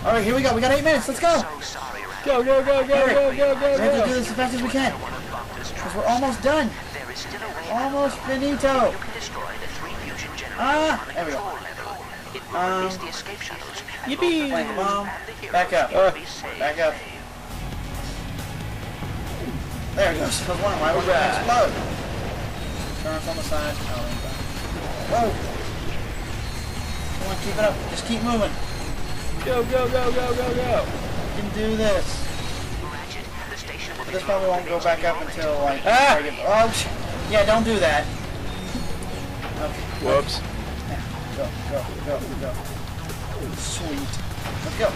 Alright, here we go. We got 8 minutes. Let's go. Go, go, go, go, go, go, go, We have to do go. this as fast as we can. Because we're almost done. Almost finito. Ah, there we go. Yippee! Mom, back up. Back up. There it goes. I was wondering why we're going to explode. Turn us on the side. Whoa. Come on, keep it up. Just keep moving. Go, go, go, go, go, go. We can do this. This probably won't go back up until like... Oh, yeah, don't do that. Okay. Whoops. Now, go, go, go, go. Sweet. Let's go.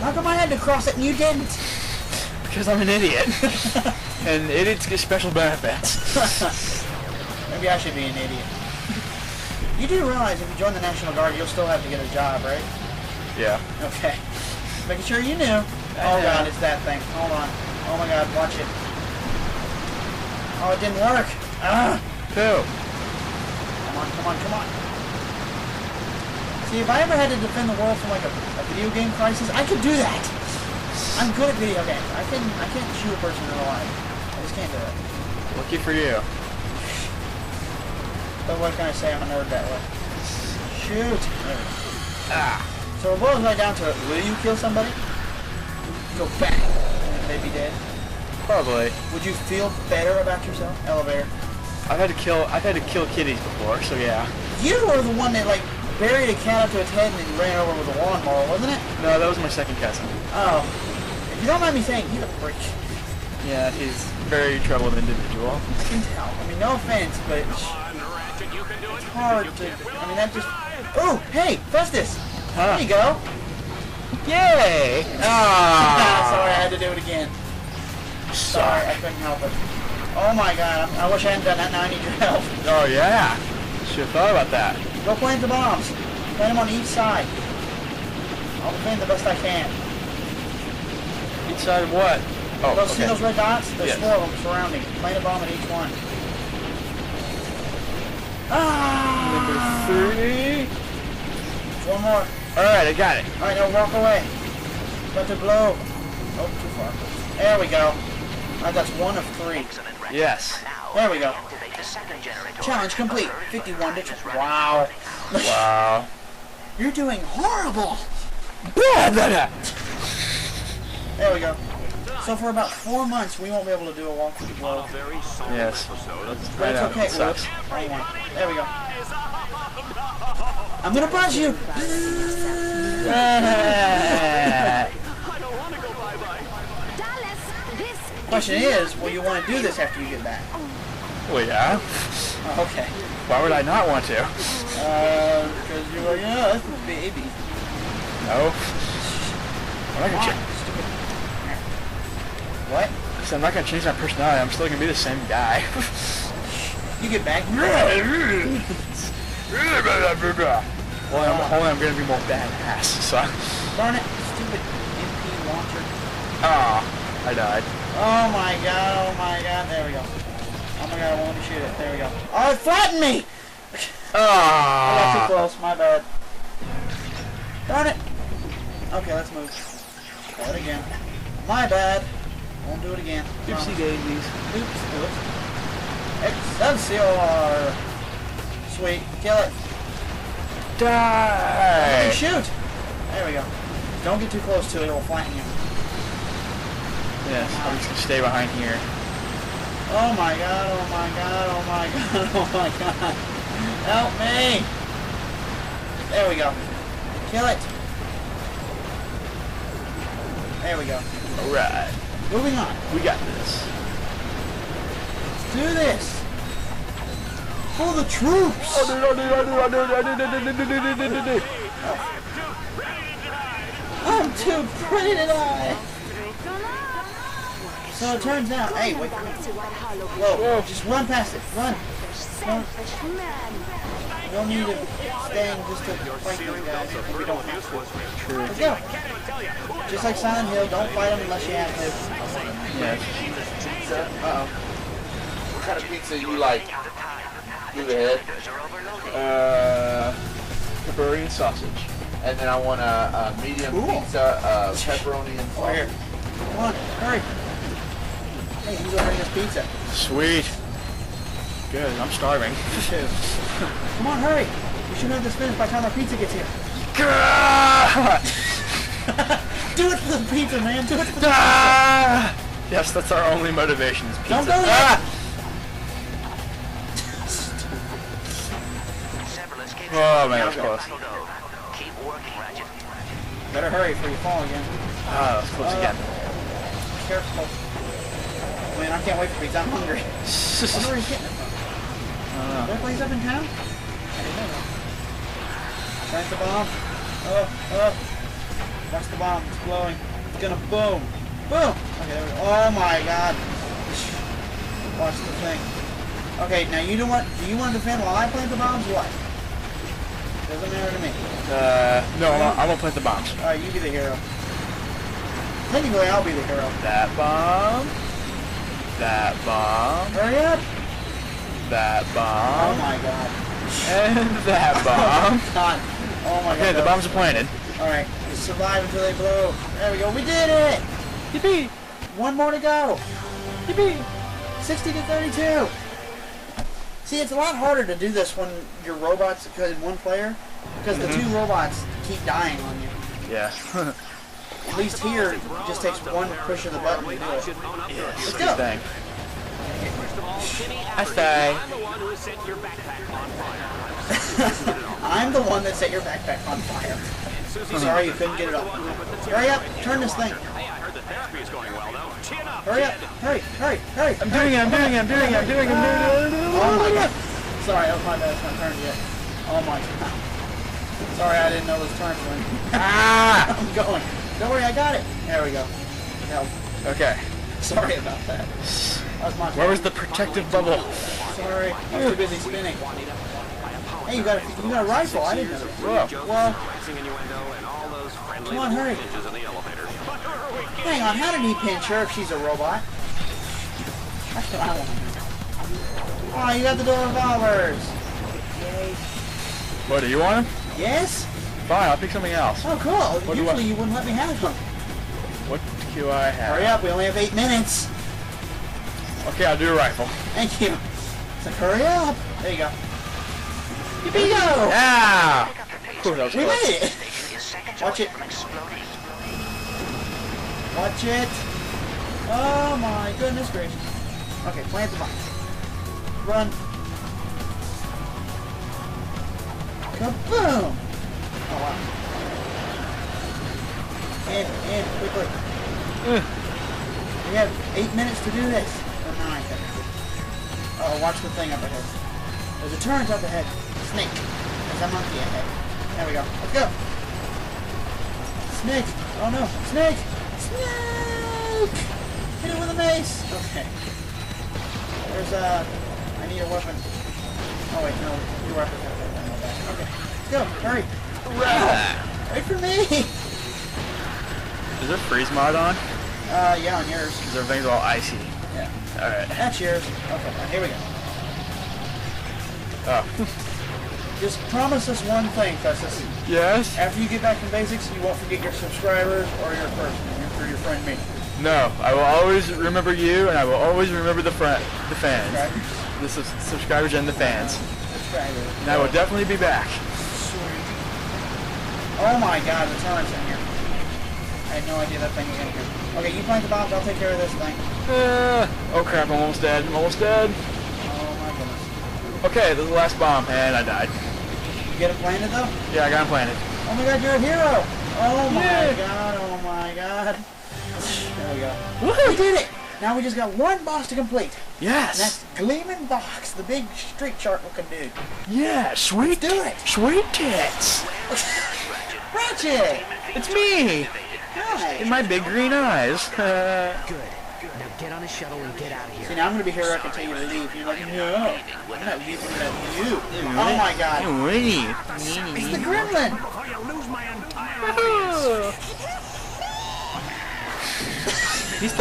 How come I had to cross it and you didn't? Because I'm an idiot. And idiots get special benefits. Maybe I should be an idiot. You do realize if you join the National Guard, you'll still have to get a job, right? Yeah. Okay. Making sure you knew. Oh god, it's that thing. Hold on. Oh my god, watch it. Oh, it didn't work. Ah! Who? Come on, come on, come on. See, if I ever had to defend the world from like a video game crisis, I could do that. I'm good at video games. I can't shoot a person in real life. I just can't do it. Lucky for you. But what can I say? I'm a nerd that way. Shoot. There we go. Ah. So it boils right down to, will you kill somebody? Go bang. And they'd be dead. Probably. Would you feel better about yourself? Elevator. I've had to kill kitties before, so yeah. You were the one that like buried a cat up to its head and then ran over with a lawnmower, wasn't it? No, that was my second cousin. Oh. If you don't mind me saying, he's a freak. Yeah, he's a very troubled individual. I can tell. I mean, no offense, but it's hard to... I mean, that just... Oh, hey, Festus. Huh. There you go. Yay! Ah! Sorry, I had to do it again. Sorry, I couldn't help it. Oh my god, I wish I hadn't done that. Now I need your help. Oh yeah. Should have thought about that. Go plant the bombs. Plant them on each side. I'll defend the best I can. Each side of what? Oh, See okay. those red dots? There's Yes. 4 of them surrounding. Plant a bomb at each one. Ah! Number 3. One more. Alright, I got it. Alright, now walk away. About to blow. Oh, too far. There we go. Alright, that's 1 of 3. Yes. There we go. Challenge complete. 51 to 2. Wow. Wow. You're doing horrible. There we go. So for about 4 months, we won't be able to do a walk-through blow. Yes. But it's okay. Sucks. Hang on. There we go. I'm gonna buzz you. Question is, will you want to do this after you get back? Well, yeah. Oh, okay. Why would I not want to? Because you're like, yeah, that's a baby. No. I'm not gonna What? I'm not gonna change my personality. I'm still gonna be the same guy. You get back. Well, I'm gonna be more badass. So. Darn it, stupid MP launcher. Ah, I died. Oh my god, oh my god. There we go. Oh my god, I want to shoot it. There we go. Oh, it flattened me! I got too close, my bad. Darn it! Okay, let's move. Try it again. My bad. Won't do it again. Oopsie daisies. Oops, oops. Excelsior! Sweet. Kill it. Die! Shoot! There we go. Don't get too close to it, it will flatten you. Yes, I'm just gonna stay behind here. Oh my god, oh my god, oh my god, oh my god. Help me! There we go. Kill it. There we go. Alright. Moving on. We got this. Let's do this. For the troops! I'm too pretty to die! So it turns out, hey, wait. Whoa, just run past it. Run. Run. We don't need to stay just to fight these guys if we don't have to. True. Let's go. Just like Silent Hill, don't fight them unless you have to. Yes. Uh-oh. What kind of pizza you like? Move ahead. Pepperoni and sausage. And then I want a medium pizza, pepperoni and Over here. Come on, hurry. Hey, he's ordering this pizza. Sweet. Good, I'm starving. Come on, hurry. We should have this finished by the time our pizza gets here. Do it for the pizza, man. Do it for the pizza. Yes, that's our only motivation is pizza. Don't go yet. Oh man, that was close. Keep working, Ratchet. Better hurry before you fall again. Ah, that was close again. Careful. Man, I can't wait for pizza. I'm hungry. I wonder where he's getting it from. That place up in town? I didn't know that. Plant the bomb. Watch the bomb. It's blowing. It's gonna boom. Boom! Okay, there we go. Oh my god. Watch the thing. Okay, now you do you want to defend while I plant the bombs? What? Doesn't matter to me. No, I'm gonna plant the bombs. Alright, you be the hero. Technically, I'll be the hero. That bomb. That bomb. Hurry up! That Oh bomb. my god. And that bomb. God. Oh my god. Okay, the bombs are planted. Alright, just survive until they blow. There we go, we did it! Yippee! One more to go. Yippee! 60 to 32. See, it's a lot harder to do this when your robots, because in one player, because the two robots keep dying on you. Yeah. At least here, it just takes one push of the button to do it. Yes. Let's Good go. thing. I say. I'm the one that set your backpack on fire. Sorry you couldn't get it up. Hurry up, turn this thing. Hurry up, hurry. I'm doing it. Oh my god. Sorry, that was my bad, it's not turned yet. Oh my god. Sorry, I didn't know those turns were in. Ah! I'm going. Don't worry, I got it. There we go. No. Okay. Sorry about that. That was my fault. Where was the protective bubble? Sorry, I was too busy spinning. Hey, you got a rifle. I didn't know. Whoa. Well, come on, hurry. Hang on, how did he pinch her if she's a robot? That's what I want to know. Oh, you got the door revolvers. Yay. What, do you want them? Yes? Fine, I'll pick something else. Oh, cool. What do Usually you wouldn't let me have them. What do I have? Hurry up, we only have 8 minutes. Okay, I'll do a rifle. Thank you. It's like, hurry up. There you go. Here we go. Ah! Ooh, that was We close. made it. Watch it. Watch it. Oh my goodness gracious. Okay, plant the bomb. Run. Kaboom! Oh wow. In, quickly. We have 8 minutes to do this. Or 9, technically. Oh, watch the thing up ahead. There's a turret up ahead. Snake. There's a monkey ahead. There we go. Let's go. Snake. Oh no. Snake. Snake. Hit it with a mace. Okay. There's a... I need a weapon. Oh wait, no. Your weapon. Okay. Let's go. Hurry. Wait for me. Is there freeze mod on? Yeah, on yours. Because everything's all icy. Yeah. Alright. That's yours. Okay, here we go. Oh. Just promise us one thing, Festus. Yes? After you get back from basics, you won't forget your subscribers or your person, or your friend me. No, I will always remember you, and I will always remember the fans. Subscribers? The subscribers and the fans. Subscribers. And I will definitely be back. Sweet. Oh my god, the turret's in here. I had no idea that thing was in here. Okay, you plant the bombs, I'll take care of this thing. Oh crap, I'm almost dead. Oh my goodness. Okay, this is the last bomb, and I died. You get it planted though? Yeah, I got him planted. Oh my god, you're a hero! Oh my Yeah. god, oh my god. There we go. Woohoo! We did it! Now we just got one boss to complete. And Yes! that's Gleaming Box, the big street shark looking dude. Yeah, sweet. Do it! Sweet tits! Ratchet! It's me! Hi! In my big green eyes. Good. Now get on a shuttle and get out of here. See, now I'm gonna be heroic and tell you to leave. You're like, no, I'm not leaving without you. Oh my god. It's the gremlin! He's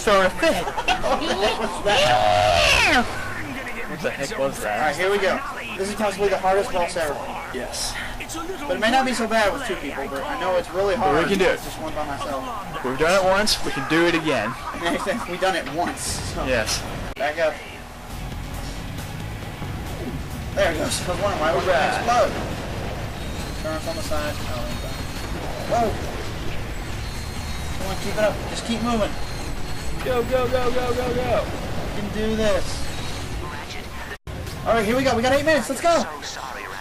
throwing a fit. What's that? What the heck was that? Alright, here we go. This is possibly the hardest boss ever. Yes. But it may not be so bad with 2 people, but I know it's really hard. But we can do it. with just one by myself. We've done it once, we can do it again. We've done it once. So. Yes. Back up. There it goes. I was wondering why it wouldn't explode. Turn us on the side. Whoa! Come on, keep it up. Just keep moving. Go, go, go, go, go, go. We can do this. Alright, here we go. We got 8 minutes. Let's go.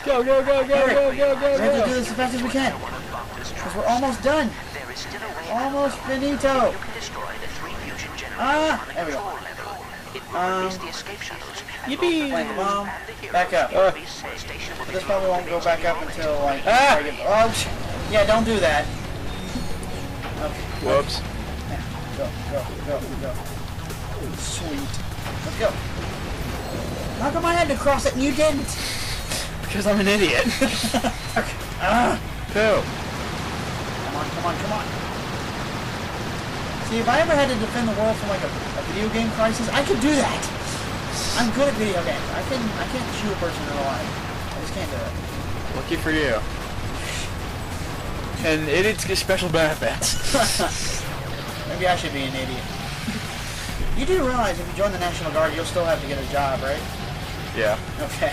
Go, go, go, go, go, go, go, We have to do go. this as fast as we can. Because we're almost done. Almost finito. Ah! There we go. Yippee! Plant the bomb. Back up. This probably won't go back up until, like... Ah! Yeah, don't do that. Okay. Whoops. Yeah. Go, go, go, go. Sweet. Let's go. How come I had to cross it and you didn't? Because I'm an idiot. Okay. Ah! Go. Come on, come on, come on. See, if I ever had to defend the world from like a video game crisis, I could do that. I'm good at video games. I can't shoot a person in real life. I just can't do it. Lucky for you. And idiots get special benefits. Maybe I should be an idiot. You do realize if you join the National Guard, you'll still have to get a job, right? Yeah. Okay.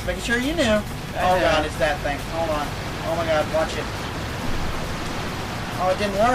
Making sure you knew. Oh god, it's that thing. Hold on. Oh my god, watch it. Oh, it didn't work.